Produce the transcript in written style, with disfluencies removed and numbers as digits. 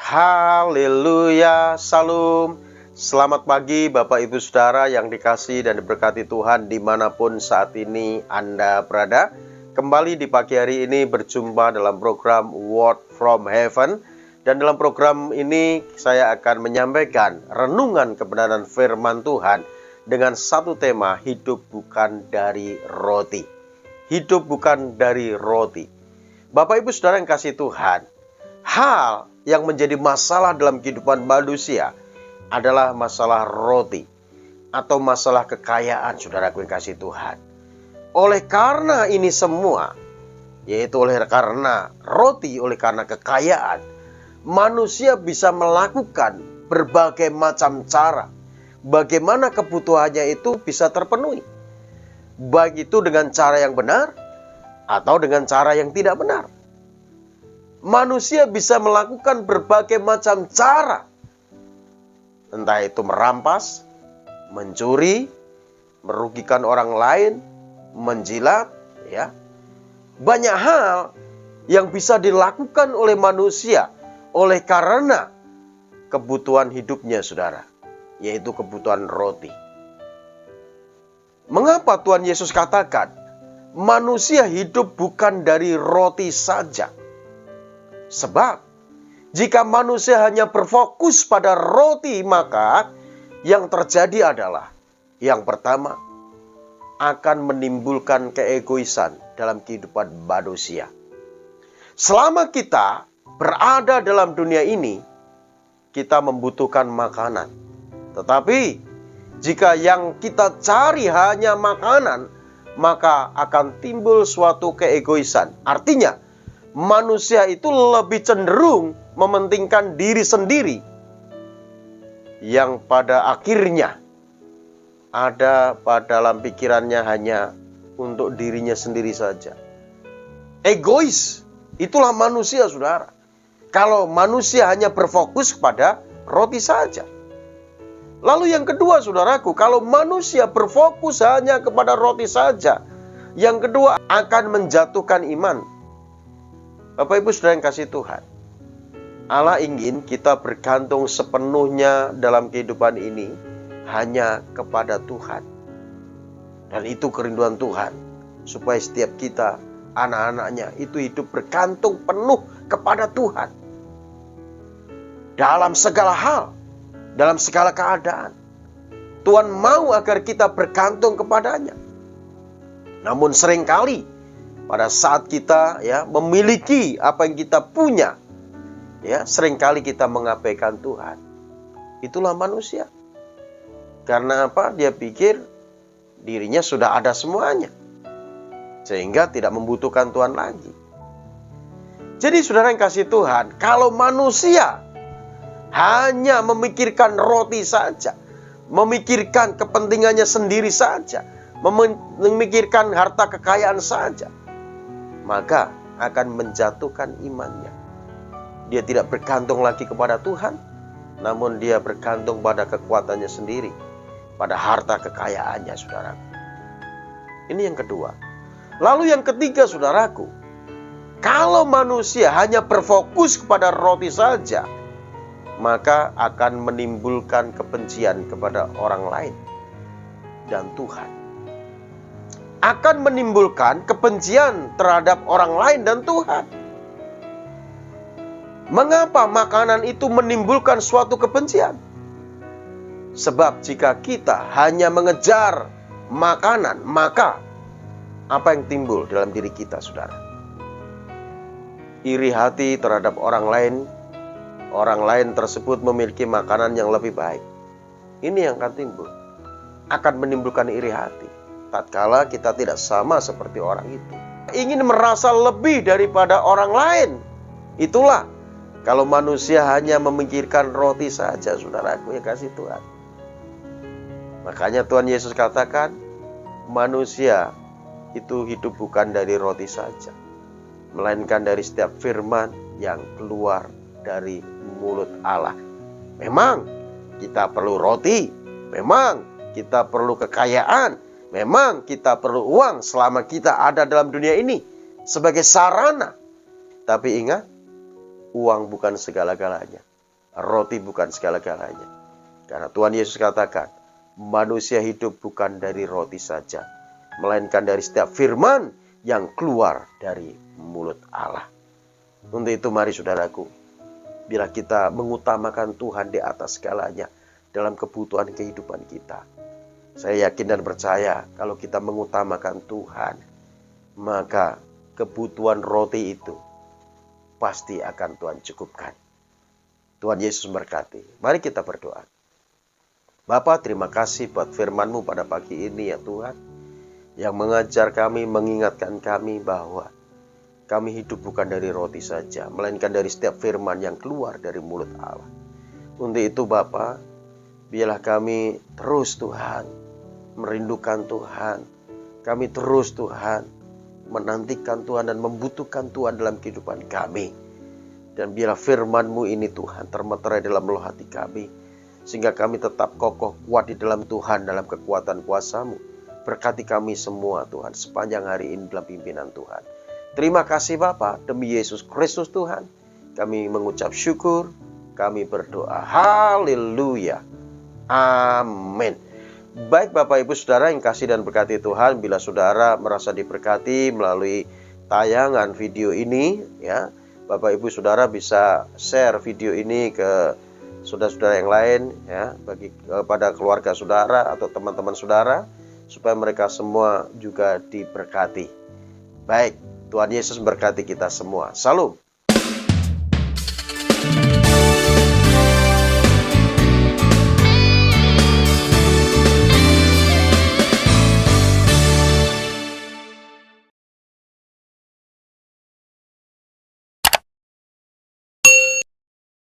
Haleluya, salam. Selamat pagi Bapak Ibu Saudara yang dikasihi dan diberkati Tuhan dimanapun saat ini Anda berada. Kembali di pagi hari ini berjumpa dalam program Word from Heaven. Dan dalam program ini saya akan menyampaikan renungan kebenaran firman Tuhan dengan satu tema, hidup bukan dari roti. Hidup bukan dari roti. Bapak Ibu Saudara yang kasih Tuhan, hal yang menjadi masalah dalam kehidupan manusia adalah masalah roti atau masalah kekayaan, saudaraku yang kasih Tuhan. Oleh karena ini semua, yaitu oleh karena roti, oleh karena kekayaan, manusia bisa melakukan berbagai macam cara bagaimana kebutuhannya itu bisa terpenuhi. Baik itu dengan cara yang benar atau dengan cara yang tidak benar. Manusia bisa melakukan berbagai macam cara. Entah itu merampas, mencuri, merugikan orang lain, menjilat, ya. Banyak hal yang bisa dilakukan oleh manusia oleh karena kebutuhan hidupnya, saudara, yaitu kebutuhan roti. Mengapa Tuhan Yesus katakan manusia hidup bukan dari roti saja? Sebab jika manusia hanya berfokus pada roti, maka yang terjadi adalah yang pertama, akan menimbulkan keegoisan dalam kehidupan manusia. Selama kita berada dalam dunia ini, kita membutuhkan makanan. Tetapi jika yang kita cari hanya makanan, maka akan timbul suatu keegoisan. Artinya, manusia itu lebih cenderung mementingkan diri sendiri, yang pada akhirnya ada pada dalam pikirannya hanya untuk dirinya sendiri saja. Egois, itulah manusia, saudara. Kalau manusia hanya berfokus pada roti saja. Lalu yang kedua, saudaraku, kalau manusia berfokus hanya kepada roti saja, yang kedua akan menjatuhkan iman. Bapak Ibu Saudara yang kasih Tuhan, Allah ingin kita bergantung sepenuhnya dalam kehidupan ini hanya kepada Tuhan. Dan itu kerinduan Tuhan, supaya setiap kita, anak-anaknya, itu hidup bergantung penuh kepada Tuhan. Dalam segala hal, dalam segala keadaan, Tuhan mau agar kita bergantung kepadanya. Namun seringkali pada saat kita memiliki apa yang kita punya, seringkali kita mengabaikan Tuhan. Itulah manusia. Karena apa? Dia pikir dirinya sudah ada semuanya, sehingga tidak membutuhkan Tuhan lagi. Jadi saudara yang kasih Tuhan, kalau manusia hanya memikirkan roti saja, memikirkan kepentingannya sendiri saja, memikirkan harta kekayaan saja, maka akan menjatuhkan imannya. Dia tidak bergantung lagi kepada Tuhan, namun dia bergantung pada kekuatannya sendiri, pada harta kekayaannya, saudaraku. Ini yang kedua. Lalu yang ketiga, saudaraku, kalau manusia hanya berfokus kepada roti saja, maka akan menimbulkan kebencian kepada orang lain dan Tuhan. Akan menimbulkan kebencian terhadap orang lain dan Tuhan. Mengapa makanan itu menimbulkan suatu kebencian? Sebab jika kita hanya mengejar makanan, maka apa yang timbul dalam diri kita, saudara? Iri hati terhadap orang lain tersebut memiliki makanan yang lebih baik. Ini yang akan timbul. Akan menimbulkan iri hati tatkala kita tidak sama seperti orang itu. Ingin merasa lebih daripada orang lain. Itulah kalau manusia hanya memikirkan roti saja, saudaraku yang kasih Tuhan. Makanya Tuhan Yesus katakan, manusia itu hidup bukan dari roti saja, melainkan dari setiap firman yang keluar dari mulut Allah. Memang kita perlu roti, memang kita perlu kekayaan, memang kita perlu uang selama kita ada dalam dunia ini sebagai sarana. Tapi ingat, uang bukan segala-galanya. roti bukan segala-galanya. Karena Tuhan Yesus katakan, manusia hidup bukan dari roti saja, melainkan dari setiap firman yang keluar dari mulut Allah. Untuk itu mari saudaraku, bila kita mengutamakan Tuhan di atas segalanya dalam kebutuhan kehidupan kita, saya yakin dan percaya kalau kita mengutamakan Tuhan, maka kebutuhan roti itu pasti akan Tuhan cukupkan. Tuhan Yesus memberkati. Mari kita berdoa. Bapa, terima kasih buat firman-Mu pada pagi ini ya Tuhan, yang mengajar kami, mengingatkan kami bahwa kami hidup bukan dari roti saja, melainkan dari setiap firman yang keluar dari mulut Allah. Untuk itu Bapa, biarlah kami terus Tuhan, merindukan Tuhan. Kami terus Tuhan, menantikan Tuhan dan membutuhkan Tuhan dalam kehidupan kami. Dan biarlah firman-Mu ini Tuhan termeterai dalam lubuk hati kami, sehingga kami tetap kokoh kuat di dalam Tuhan, dalam kekuatan kuasa-Mu. Berkati kami semua Tuhan, sepanjang hari ini dalam pimpinan Tuhan. Terima kasih Bapa, demi Yesus Kristus Tuhan, kami mengucap syukur, kami berdoa. Haleluya. Amin. Baik Bapak Ibu Saudara yang kasih dan berkati Tuhan, bila saudara merasa diberkati melalui tayangan video ini, ya, Bapak Ibu Saudara bisa share video ini ke saudara-saudara yang lain, ya, bagi kepada keluarga saudara atau teman-teman saudara, supaya mereka semua juga diberkati. Baik, Tuhan Yesus berkati kita semua. Salam.